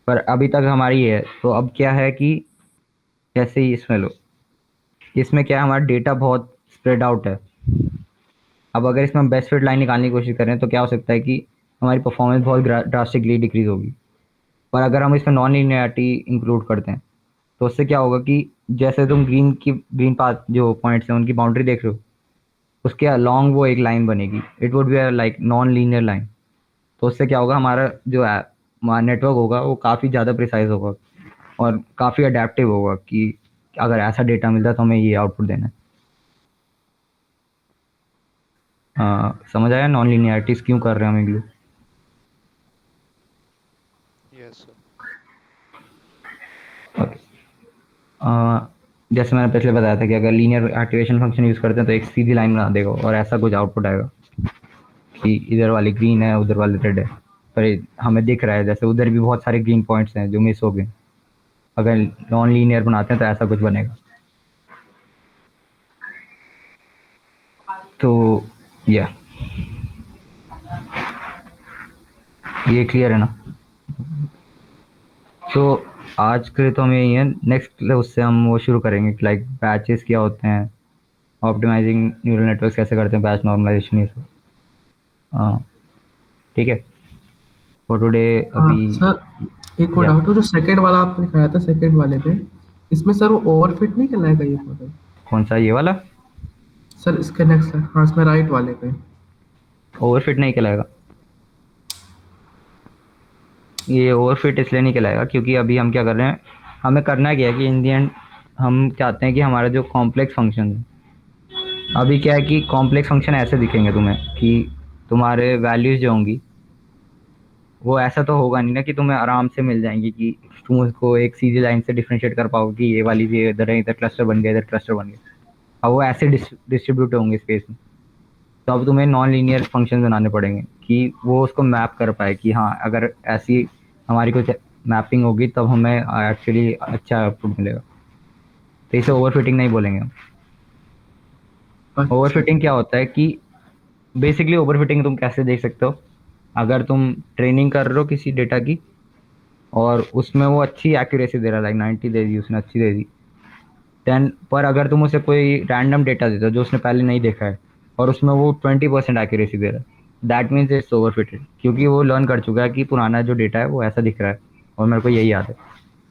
पर अभी तक हमारी ये है। तो अब क्या है कि जैसे ही इसमें लो, इसमें क्या है, हमारा डेटा बहुत स्प्रेड आउट है। अब अगर इसमें हम बेस्ट फिट लाइन निकालने की कोशिश करें तो क्या हो सकता है कि हमारी परफॉर्मेंस बहुत ड्रास्टिकली डिक्रीज होगी। पर अगर हम इसमें नॉन लीनियरिटी इंक्लूड करते हैं तो उससे क्या होगा कि जैसे तुम ग्रीन पाथ जो पॉइंट्स हैं उनकी बाउंड्री देख रहे हो, उसके अलॉन्ग वो एक लाइन बनेगी। It would be like non linear line. तो उससे क्या होगा, हमारा जो नेटवर्क होगा वो काफ़ी ज़्यादा प्रिसाइज होगा और काफ़ी अडेप्टिव होगा कि अगर ऐसा डेटा मिलता है तो हमें ये आउटपुट देना है। समझ आया नॉन लीनियरिटीज़ क्यों कर रहे हैं हम इग्लू? Yes sir. जैसे मैंने पिछले बताया था कि अगर लीनियर एक्टिवेशन फंक्शन यूज़ करते हैं तो एक सीधी लाइन बना देगा और ऐसा कुछ आउटपुट आएगा। कि इधर वाली ग्रीन है, उधर वाली रेड है, पर हमें दिख रहा है जैसे उधर भी बहुत सारे ग्रीन पॉइंट्स हैं जो मिस हो गए। अगर नॉन लीनियर बनाते हैं तो ऐसा कुछ बनेगा। तो या ये क्लियर है ना? तो आज के लिए तो हमें यही है, नेक्स्ट उससे हम वो शुरू करेंगे लाइक बैचेस क्या होते हैं, ऑप्टिमाइजिंग न्यूरल नेटवर्क कैसे करते हैं, बैच नॉर्मलाइजेशन, ये सब। हाँ ठीक है, फॉर टुडे हाँ अभी। सर, एक और या डाउट है, जो सेकंड वाला आपने दिखाया था सेकंड वाले पे, इसमें सर वो ओवरफिट नहीं करना है कहीं पर? कौन सा, ये वाला? सर इसके नेक्स्ट, हाँ इसमें राइट वाले पे। ओवरफिट नहीं कहलाएगा, ये ओवरफिट इसलिए नहीं कहलाएगा क्योंकि अभी हम क्या कर रहे हैं, हमें करना क्या है कि इन दी एंड हम चाहते हैं कि हमारा जो कॉम्प्लेक्स फंक्शन है, अभी क्या है कि कॉम्प्लेक्स फंक्शन ऐसे दिखेंगे तुम्हें कि तुम्हारे वैल्यूज जो होंगी वो ऐसा तो होगा नहीं ना कि तुम्हें आराम से मिल जाएंगी कि तुम उसको एक सीधी लाइन से डिफरेंशिएट कर पाओगे कि ये वाली ये इधर है, इधर क्लस्टर बन गया, इधर क्लस्टर बन गया। अब वो ऐसे डिस्ट्रीब्यूट होंगे स्पेस में। तो अब तुम्हें नॉन लीनियर फंक्शन बनाने पड़ेंगे कि वो उसको मैप कर पाए कि हाँ अगर ऐसी हमारी कुछ मैपिंग होगी तब हमें एक्चुअली अच्छा आउटपुट मिलेगा। तो इसे ओवरफिटिंग नहीं बोलेंगे हम। अच्छा। ओवरफिटिंग क्या होता है कि बेसिकली ओवरफिटिंग तुम कैसे देख सकते हो, अगर तुम ट्रेनिंग कर रहे हो किसी डेटा की और उसमें वो अच्छी एक्यूरेसी दे रहा है, लाइक 90 दे दी उसने, अच्छी दे दी, देन पर अगर तुम उसे कोई रैंडम डेटा देते हो जो उसने पहले नहीं देखा है और उसमें वो 20% एक्यूरेसी दे रहा है, दैट मीन्स इट्स ओवरफिटेड, क्योंकि वो लर्न कर चुका है कि पुराना जो डेटा है वो ऐसा दिख रहा है और मेरे को यही याद है।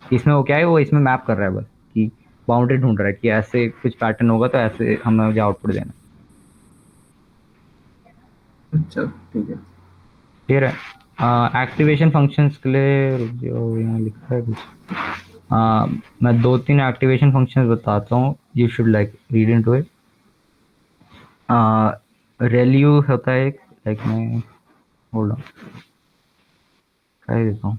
इसमें वो क्या है, वो इसमें मैप कर रहा है बस कि बाउंड्री ढूंढ रहा है कि ऐसे कुछ पैटर्न होगा तो ऐसे हमें मुझे आउटपुट देना। अच्छा ठीक है। फिर एक्टिवेशन फंक्शंस के लिए रुक जाओ, यहाँ लिखा है कुछ। मैं दो तीन एक्टिवेशन फंक्शंस बताता हूँ, you should like read into it. ReLU होता है एक, लाइक मैं होल्ड ऑन कर देता हूँ।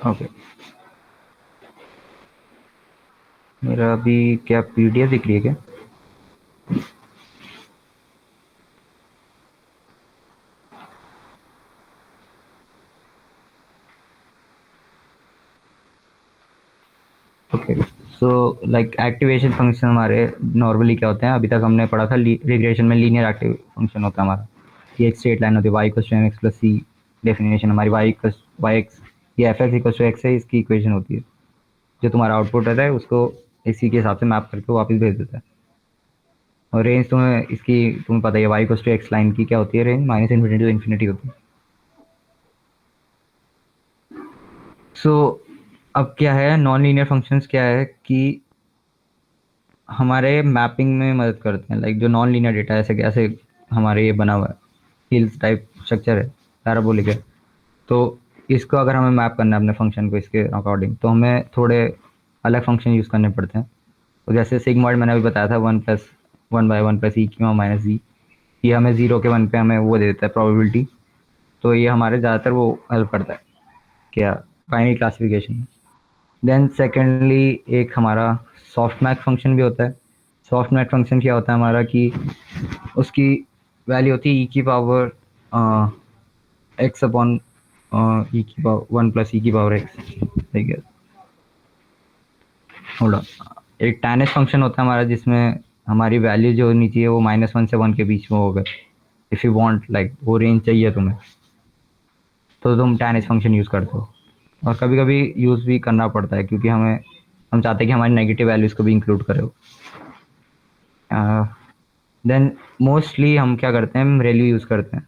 ओके, मेरा अभी क्या पीडीएफ दिख रही है क्या? Okay, so like activation function हमारे नॉर्मली क्या होते हैं, अभी तक हमने पढ़ा था रिग्रेशन में लीनियर एक्टिव फंक्शन होता है हमारा। ये एक स्ट्रेट लाइन होती है, y equals to m x plus c, definition हमारी वाई इक्वल्स वाई एक्स, ये f x equals to x है, इसकी इक्वेशन होती है। जो तुम्हारा आउटपुट रहता है उसको इसी के हिसाब से मैप करके वापस भेज देता है। और रेंज तुम्हें इसकी तुम्हें पता ही है, y equals to x line की क्या होती है range, minus infinity to infinity होती है। सो अब क्या है, नॉन लीनियर फंक्शंस क्या है कि हमारे मैपिंग में मदद करते हैं, लाइक जो नॉन लीनियर डेटा है, ऐसे कैसे हमारे ये बना हुआ है, हिल्स टाइप स्ट्रक्चर है, पैराबोलिक है। तो इसको अगर हमें मैप करना है अपने फंक्शन को इसके अकॉर्डिंग, तो हमें थोड़े अलग फंक्शन यूज़ करने पड़ते हैं। तो जैसे सिग्मॉइड मैंने अभी बताया था, 1+1/1 + e⁻⁻ ये हमें 0 के 1 पे हमें वो दे देता है प्रोबेबिलिटी। तो ये हमारे ज़्यादातर वो हेल्प करता है क्या, फाइनल क्लासिफिकेशन में। देन सेकेंडली एक हमारा सॉफ्ट मैक फंक्शन भी होता है। सॉफ्ट मैक फंक्शन क्या होता है हमारा कि उसकी वैल्यू होती है e⁻ x upon e⁻1 + e⁻x, ठीक है। होल्ड ऑन, एक tan h फंक्शन होता है हमारा जिसमें हमारी वैल्यू जो होनी चाहिए वो -1 से 1 के बीच में होगा। इफ़ यू वांट लाइक वो रेंज चाहिए तुम्हें तो तुम tan h फंक्शन यूज़ करते हो। और कभी कभी यूज़ भी करना पड़ता है क्योंकि हम चाहते हैं कि हमारी नेगेटिव वैल्यूज़ को भी इंक्लूड करें। देन मोस्टली हम क्या करते हैं, हम रेल्यू यूज़ करते हैं।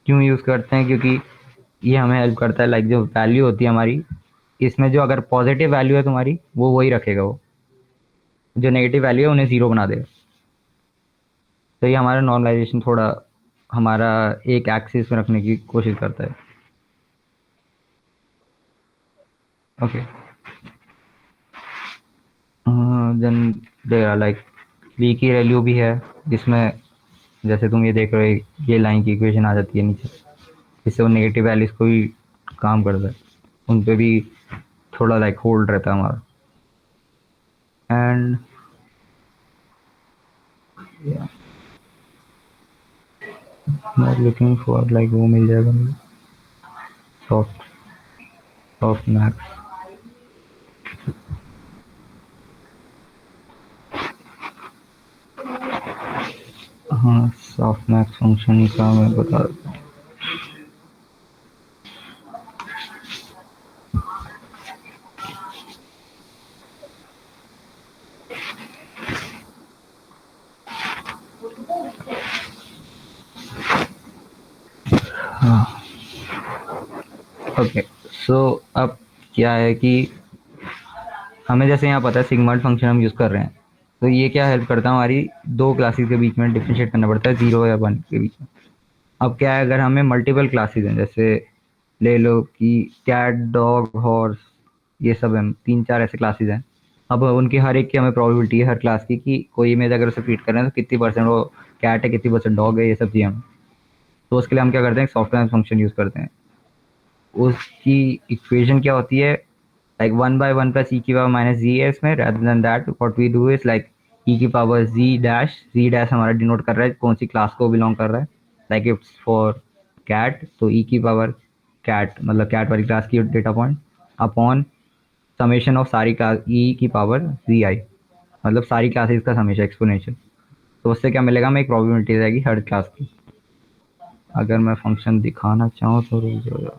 क्यों यूज़ करते हैं? क्योंकि ये हमें हेल्प करता है, लाइक जो वैल्यू होती है हमारी, इसमें जो अगर पॉजिटिव वैल्यू है तुम्हारी वो वही रखेगा, वो जो नेगेटिव वैल्यू है उन्हें ज़ीरो बना देगा। तो ये हमारा नॉर्मलाइजेशन थोड़ा हमारा एक एक्सिस में रखने की कोशिश करता है। Okay. Then there are like v की वैल्यू भी है जिसमें जैसे तुम ये देख रहे हो ये लाइन की इक्वेशन आ जाती है नीचे, इससे वो नेगेटिव वैल्यूज को भी काम करता है, उन पे भी थोड़ा लाइक होल्ड रहता है हमारा. एंड मैं लुकिंग फॉर लाइक वो मिल जाएगा मुझे सॉफ्ट सॉफ्ट मैक्स. हाँ, सॉफ्ट मैक्स फंक्शन का मैं बता देता हूँ. हाँ, ओके. सो अब क्या है कि हमें जैसे यहाँ पता है सिग्मॉइड फंक्शन हम यूज़ कर रहे हैं, तो ये क्या हेल्प करता है हमारी दो क्लासेस के बीच में डिफरेंशिएट करना पड़ता है 0 या 1 के बीच में. अब क्या है अगर हमें मल्टीपल क्लासेस हैं, जैसे ले लो कि कैट डॉग हॉर्स ये सब हैं, 3-4 ऐसे क्लासेस हैं. अब उनकी हर एक की हमें प्रोबेबिलिटी है हर क्लास की कि कोई इमेज अगर उसे फीड कर रहे हैं तो कितनी परसेंट वो कैट है, कितनी परसेंट डॉग है, ये सब चीज़ें हम. तो उसके लिए हम क्या करते हैं, सॉफ्टवेयर फंक्शन यूज़ करते हैं. उसकी इक्वेशन क्या होती है, like 1/1 plus e की पावर माइनस जी है इसमें. rather than that what we do is like e की पावर z डैश हमारा डिनोट कर रहा है कौन सी क्लास को बिलोंग कर रहा है. लाइक इट्स फॉर कैट, तो e की पावर कैट मतलब कैट वाली क्लास की data point upon summation of सारी क्लास e की पावर zi, मतलब सारी क्लासेस का समेशन एक्सपोनेंशियल. तो उससे क्या मिलेगा, हमें एक प्रोबेबिलिटी रहेगी हर क्लास की. अगर मैं फंक्शन दिखाना चाहूँ तो रुक जाओ.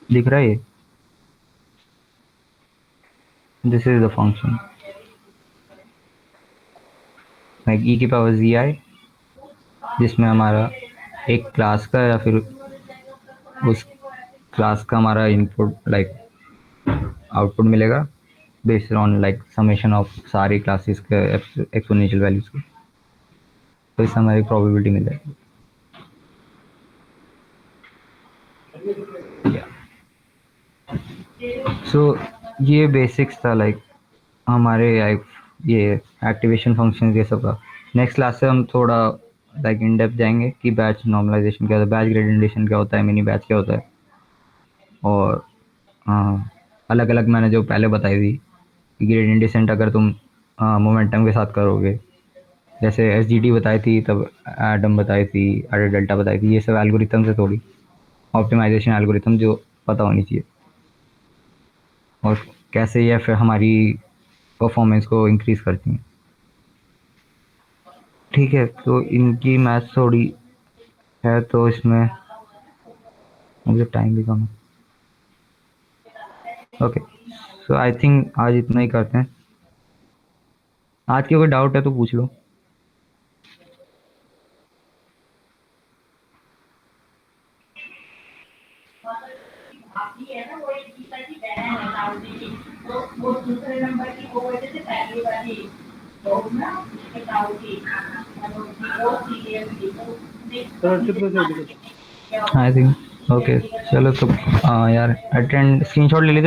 दिख रहा है ये, this is the function like e की पावर zi, जिसमें हमारा एक क्लास का या फिर उस क्लास का हमारा इनपुट लाइक आउटपुट मिलेगा based on like summation of सारी क्लासेस के एक्सपोनेंशियल वैल्यूज को. तो इससे हमारी प्रोबेबिलिटी मिल जाएगी. सो ये बेसिक्स था लाइक हमारे लाइक ये एक्टिवेशन फंक्शन ये सब का. नेक्स्ट क्लास से हम थोड़ा लाइक इन डेप्थ जाएंगे कि बैच नॉर्मलाइजेशन क्या होता है, बैच ग्रेडेंटेशन क्या होता है, मिनी बैच क्या होता है, और अलग अलग मैंने जो पहले बताई थी कि ग्रेडियंट डिसेंट अगर तुम मोमेंटम के साथ करोगे, जैसे एस बताई थी, तब एडम बताई थी, एडर डेल्टा बताई थी, ये सब एल्गोरिथम से थोड़ी ऑप्टिमाइजेशन एल्गोरिथम जो पता होनी चाहिए, और कैसे ये फिर हमारी परफॉर्मेंस को इंक्रीज करती हैं. ठीक है, तो इनकी मैथ्स थोड़ी है तो इसमें मुझे टाइम भी कम है. ओके, सो आई थिंक आज इतना ही करते हैं. आज की कोई डाउट है तो पूछ लो. सर अर्चित को जल्दी कर. I think okay. चलो तो यार अटेंड स्क्रीनशॉट ले लीजिए.